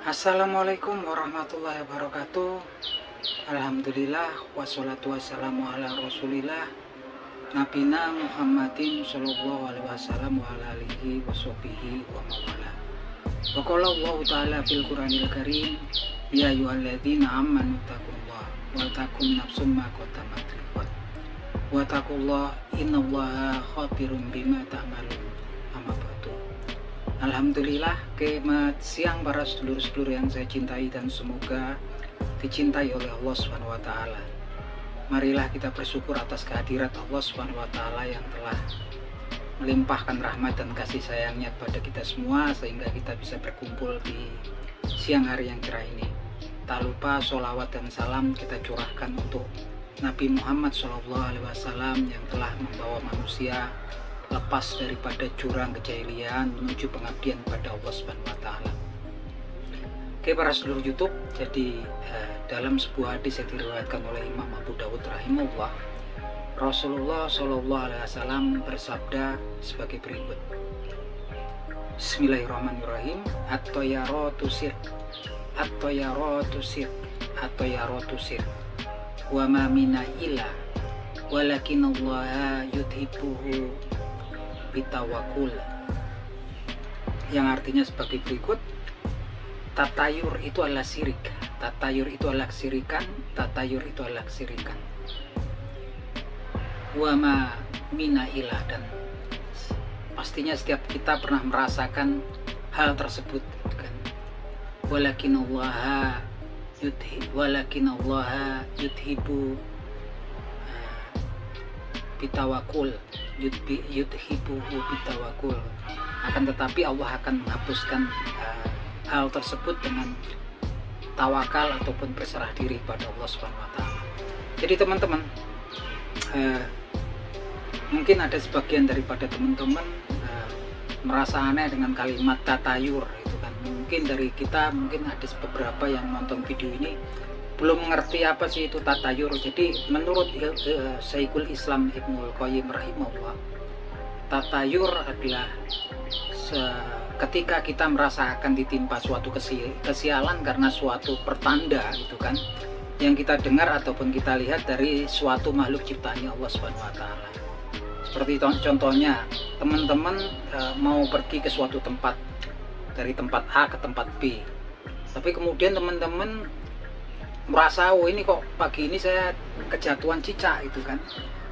Assalamualaikum warahmatullahi wabarakatuh. Alhamdulillah wassalatu wassalamu ala rasulillah Nabina Muhammadin sallallahu alaihi wasallam wa ala alihi wa sahbihi wa mawala. Wa qala Allah ta'ala fil Qur'anil Karim, ya ayyuhalladzina amanu taqullaha wa takum nafsum ma qaddamat liwat wa taqullaha innallaha khabirum bima ta'malun. Amma ba'du. Alhamdulillah, selamat siang para sedulur-sedulur yang saya cintai dan semoga dicintai oleh Allah SWT. Marilah kita bersyukur atas kehadirat Allah SWT yang telah melimpahkan rahmat dan kasih sayangnya kepada kita semua sehingga kita bisa berkumpul di siang hari yang cerah ini. Tak lupa sholawat dan salam kita curahkan untuk Nabi Muhammad SAW yang telah membawa manusia lepas daripada jurang kejahilian menuju pengabdian kepada Allah Subhanahu wa taala. Oke para seluruh YouTube, jadi dalam sebuah hadis yang diriwayatkan oleh Imam Abu Dawud rahimahullah, Rasulullah Shallallahu alaihi wasallam bersabda sebagai berikut. Bismillahirrahmanirrahim. At-tayyaratu sir. At-tayyaratu sir. At-tayyaratu sir. Wa ma mina illa walakinallaha yudhibuhu bitawakul, yang artinya sebagai berikut. Tatayur itu adalah syirik. Tatayur itu adalah kesirikan. Tatayur itu adalah kesirikan. Wama mina ilah, dan pastinya setiap kita pernah merasakan hal tersebut kan. Walakinallaha yudhibu bitawakul, yudhibuhu bitawakul, akan tetapi Allah akan menghapuskan hal tersebut dengan tawakal ataupun berserah diri pada Allah SWT. Jadi teman-teman, mungkin ada sebagian daripada teman-teman merasa aneh dengan kalimat tatayur itu kan. Mungkin dari kita, mungkin ada beberapa yang nonton video ini belum mengerti apa sih itu tatayur. Jadi menurut Syekhul Islam Ibnul Qayyim rahimahullah, tatayur adalah ketika kita merasa akan ditimpa suatu kesialan karena suatu pertanda gitu kan, yang kita dengar ataupun kita lihat dari suatu makhluk ciptaannya Allah Subhanahu wa taala. Seperti contohnya teman-teman mau pergi ke suatu tempat, dari tempat A ke tempat B, tapi kemudian teman-teman merasa, oh ini kok pagi ini saya kejatuhan cicak itu kan.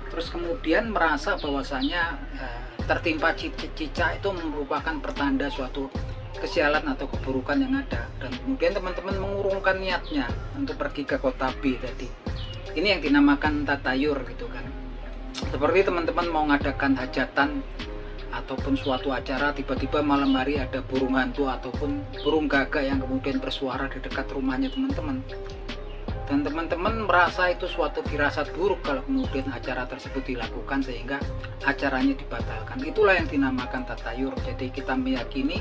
Terus kemudian merasa bahwasanya tertimpa cicak itu merupakan pertanda suatu kesialan atau keburukan yang ada, dan kemudian teman-teman mengurungkan niatnya untuk pergi ke kota B tadi. Ini yang dinamakan tatayur gitu kan. Seperti teman-teman mau ngadakan hajatan ataupun suatu acara, tiba-tiba malam hari ada burung hantu ataupun burung gagak yang kemudian bersuara di dekat rumahnya teman-teman, dan teman-teman merasa itu suatu firasat buruk kalau kemudian acara tersebut dilakukan sehingga acaranya dibatalkan. Itulah yang dinamakan tatayur. Jadi kita meyakini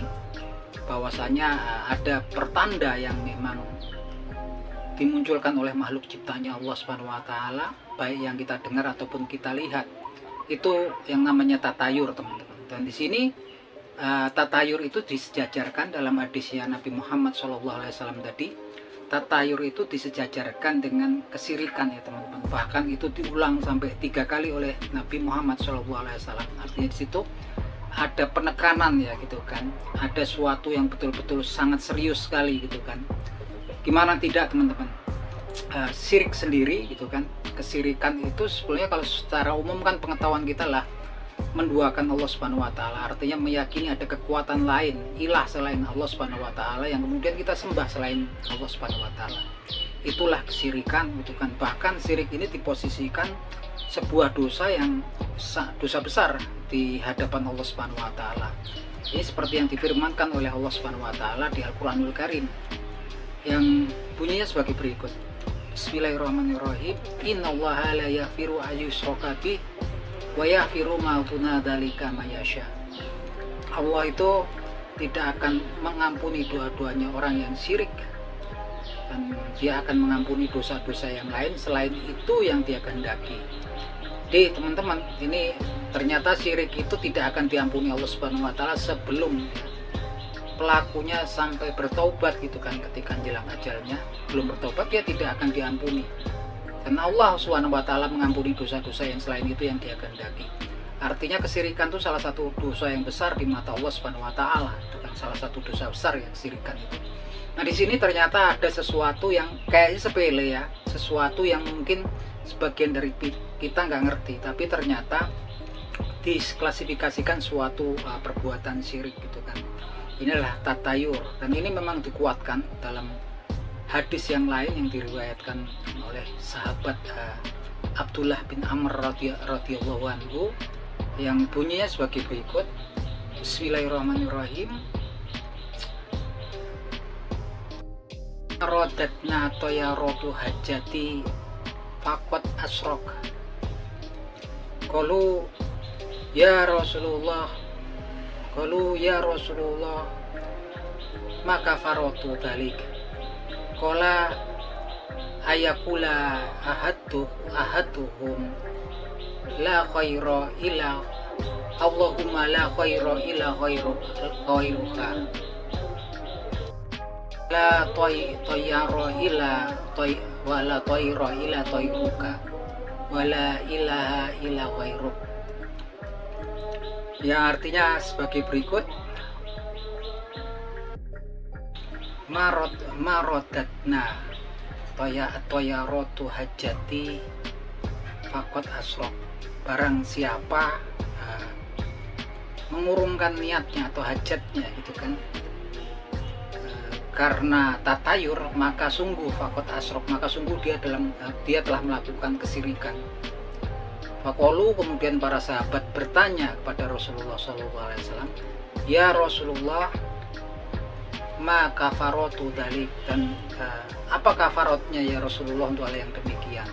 bahwasanya ada pertanda yang memang dimunculkan oleh makhluk ciptanya Allah Subhanahu wa taala, baik yang kita dengar ataupun kita lihat. Itu yang namanya tatayur, teman-teman. Dan di sini tatayur itu disejajarkan dalam hadisnya Nabi Muhammad SAW tadi. Tatayur itu disejajarkan dengan kesirikan ya teman-teman. Bahkan itu diulang sampai 3 kali oleh Nabi Muhammad SAW. Artinya di situ ada penekanan ya gitu kan. Ada suatu yang betul-betul sangat serius sekali gitu kan. Gimana tidak teman-teman? Syirik sendiri gitu kan. Kesirikan itu sebenarnya kalau secara umum kan pengetahuan kita lah menduakan Allah Subhanahu wa taala, artinya meyakini ada kekuatan lain, ilah selain Allah Subhanahu wa taala yang kemudian kita sembah selain Allah Subhanahu wa taala. Itulah kesirikan gitu kan. Bahkan syirik ini diposisikan sebuah dosa yang dosa besar di hadapan Allah Subhanahu wa taala. Ini seperti yang difirmankan oleh Allah Subhanahu wa taala di Al-Qur'anul Karim yang bunyinya sebagai berikut. Bismillahirrahmanirrahim. Innallaha la yaghfiru ayyushraka bih wa yaghfiru ma duna dzalika may yasha. Allah itu tidak akan mengampuni doa-doanya orang yang syirik, dan dia akan mengampuni dosa-dosa yang lain selain itu yang dia kehendaki. Jadi teman-teman, ini ternyata syirik itu tidak akan diampuni Allah Subhanahu wa taala sebelum pelakunya sampai bertobat gitu kan, ketika jelang ajalnya belum bertobat, dia tidak akan diampuni. Karena Allah SWT mengampuni dosa-dosa yang selain itu yang dia kehendaki. Artinya kesirikan itu salah satu dosa yang besar di mata Allah SWT. Itu kan salah satu dosa besar yang kesirikan itu. Nah, di sini ternyata ada sesuatu yang kayaknya sepele ya, sesuatu yang mungkin sebagian dari kita nggak ngerti, tapi ternyata diklasifikasikan suatu perbuatan syirik gitu kan. Inilah tatayur, dan ini memang dikuatkan dalam hadis yang lain yang diriwayatkan oleh sahabat Abdullah bin Amr radhiyallahu anhu, yang bunyinya sebagai berikut. Bismillahirrahmanirrahim. Rodatna toyarotu hajati faqad asrok. Qalu ya Rasulullah, maka farotu dalik. Qala ayakula ahaduhum la khaira illa Allahumma la khaira illa khairuka, la tayyara illa wala tayra illa tayruka, wala ilaha illa khairuk. Ya, artinya sebagai berikut. Marodatna toyarotu hajati fakot asrok. Barang siapa mengurungkan niatnya atau hajatnya gitu kan, karena tatayur, maka sungguh fakot asrok, maka sungguh dia telah melakukan kesirikan. Faqalu, kemudian para sahabat bertanya kepada Rasulullah SAW, ya Rasulullah, ma kafarotu dalik, dan apa kafarotnya ya Rasulullah untuk hal yang demikian?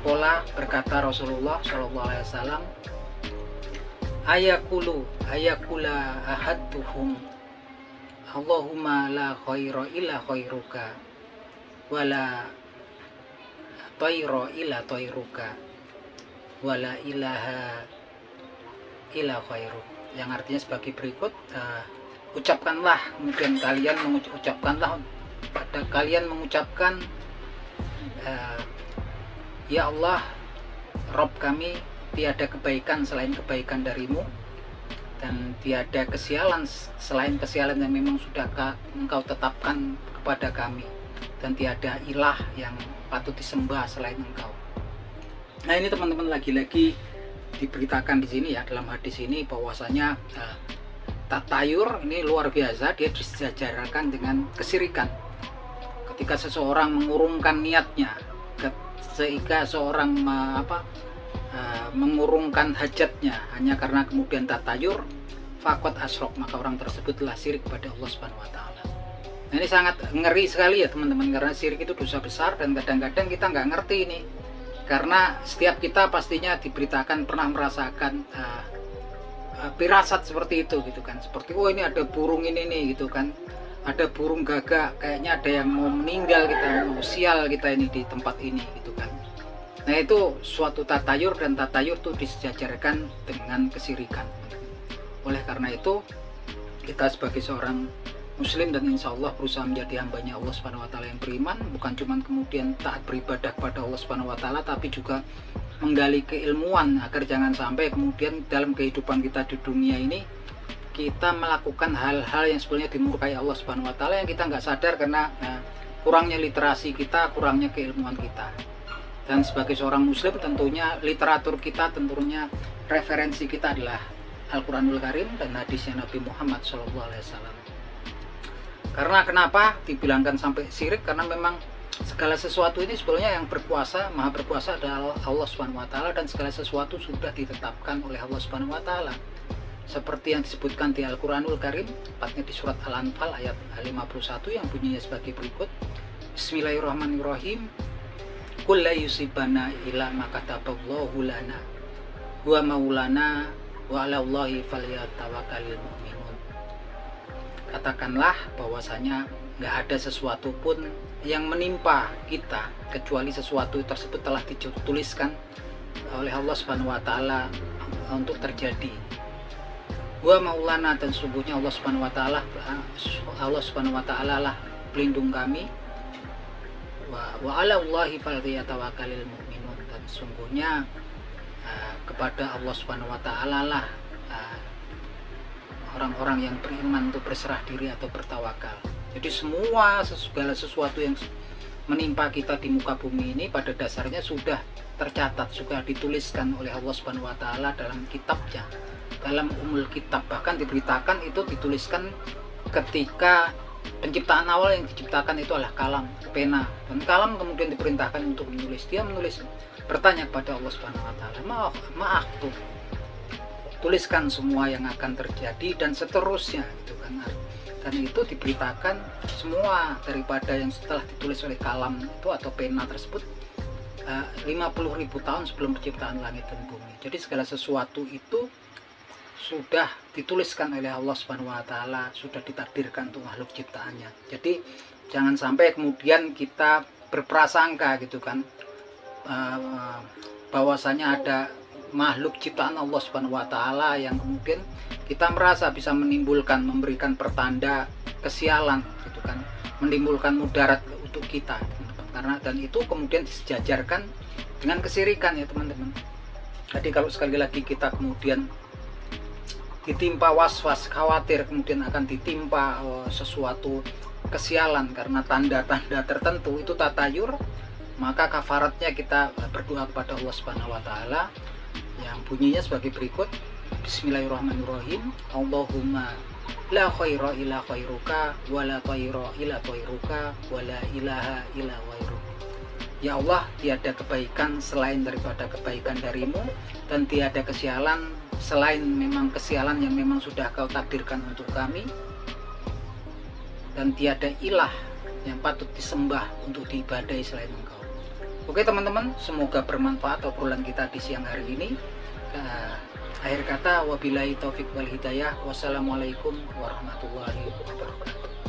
Qala, berkata Rasulullah SAW, ayakula ahaduhum Allahumma la khaira illa khairuka, wala tayra illa tayruka, wala ilaha illa khairuk. Yang artinya sebagai berikut. Ucapkanlah, kemudian kalian mengucapkan ya Allah, Rob kami, tiada kebaikan selain kebaikan darimu, dan tiada kesialan selain kesialan yang memang sudah engkau tetapkan kepada kami, dan tiada ilah yang patut disembah selain engkau. Nah, ini teman-teman lagi-lagi diberitakan di sini ya, dalam hadis ini, bahwasanya tatayur ini luar biasa, dia disejajarkan dengan kesirikan. Ketika seseorang mengurungkan niatnya, sehingga seorang mengurungkan hajatnya hanya karena kemudian tatayur, faqad asrok, maka orang tersebut telah syirik kepada Allah Subhanahu wa taala. Nah, ini sangat ngeri sekali ya teman-teman, karena syirik itu dosa besar, dan kadang-kadang kita nggak ngerti ini. Karena setiap kita pastinya diberitakan pernah merasakan firasat seperti itu gitu kan, seperti oh ini ada burung ini nih gitu kan, ada burung gagak, kayaknya ada yang mau meninggal, kita mau sial kita ini di tempat ini gitu kan. Nah, itu suatu tatayur, dan tatayur itu disejajarkan dengan kesirikan. Oleh karena itu, kita sebagai seorang muslim dan insya Allah berusaha menjadi hambanya Allah Subhanahu wa taala yang beriman, bukan cuma kemudian taat beribadah kepada Allah Subhanahu wa taala, tapi juga menggali keilmuan agar jangan sampai kemudian dalam kehidupan kita di dunia ini kita melakukan hal-hal yang sebenarnya dimurkai Allah Subhanahu wa taala, yang kita nggak sadar karena kurangnya literasi kita, kurangnya keilmuan kita. Dan sebagai seorang muslim tentunya literatur kita, tentunya referensi kita adalah Al-Quranul Karim dan hadisnya Nabi Muhammad SAW. Karena kenapa dibilangkan sampai syirik? Karena memang segala sesuatu ini sebenarnya yang berkuasa, maha berkuasa adalah Allah Subhanahu wa taala, dan segala sesuatu sudah ditetapkan oleh Allah Subhanahu wa taala. Seperti yang disebutkan di Al-Quranul Karim, tepatnya di surat Al-Anfal ayat 51 yang bunyinya sebagai berikut. Bismillahirrahmanirrahim. Qul la yusibana illa ma kataballahu lana wa maulana wa 'alallahi falyatawakkalul mu'minun. Katakanlah bahwasanya nggak ada sesuatu pun yang menimpa kita kecuali sesuatu tersebut telah dituliskan oleh Allah Subhanahu wa taala untuk terjadi. Wa maulana, dan sungguhnya Allah Subhanahu wa taala lah pelindung kami. Wa 'alallahi falyatawakkalul mu'minun, dan sungguhnya kepada Allah Subhanahu wa taala lah orang-orang yang beriman untuk berserah diri atau bertawakal. Jadi segala sesuatu yang menimpa kita di muka bumi ini pada dasarnya sudah tercatat, sudah dituliskan oleh Allah Subhanahu wa taala dalam kitabnya, dalam umul kitab. Bahkan diberitakan itu dituliskan ketika penciptaan awal. Yang diciptakan itu adalah kalam, pena, dan kalam kemudian diperintahkan untuk menulis. Dia menulis, bertanya kepada Allah Subhanahu wa taala, maaf tuh, tuliskan semua yang akan terjadi dan seterusnya gitu kan. Dan itu diberitakan semua daripada yang setelah ditulis oleh kalam itu atau pena tersebut 50.000 tahun sebelum penciptaan langit dan bumi. Jadi segala sesuatu itu sudah dituliskan oleh Allah Subhanahu wa taala, sudah ditakdirkan untuk makhluk ciptaannya. Jadi jangan sampai kemudian kita berprasangka gitu kan, bahwasanya ada makhluk ciptaan Allah Subhanahu wa taala yang kemudian kita merasa bisa memberikan pertanda kesialan gitu kan, menimbulkan mudarat untuk kita. Karena dan itu kemudian disejajarkan dengan kesirikan ya teman-teman. Jadi kalau sekali lagi kita kemudian ditimpa was-was, khawatir kemudian akan ditimpa sesuatu kesialan karena tanda-tanda tertentu, itu tatayur, maka kafaratnya kita berdoa kepada Allah Subhanahu wa taala yang bunyinya sebagai berikut. Bismillahirrahmanirrahim. Allahumma la khaira illa khairuka wa la khaira illa khairuka wa la ilaha illa ghairuk. Ya Allah, tiada kebaikan selain daripada kebaikan darimu, dan tiada kesialan selain memang kesialan yang memang sudah kau takdirkan untuk kami, dan tiada ilah yang patut disembah untuk diibadahi selain engkau. Oke teman-teman, semoga bermanfaat obrolan kita di siang hari ini. Akhir kata, wabillahi taufik wal hidayah. Wassalamualaikum warahmatullahi wabarakatuh.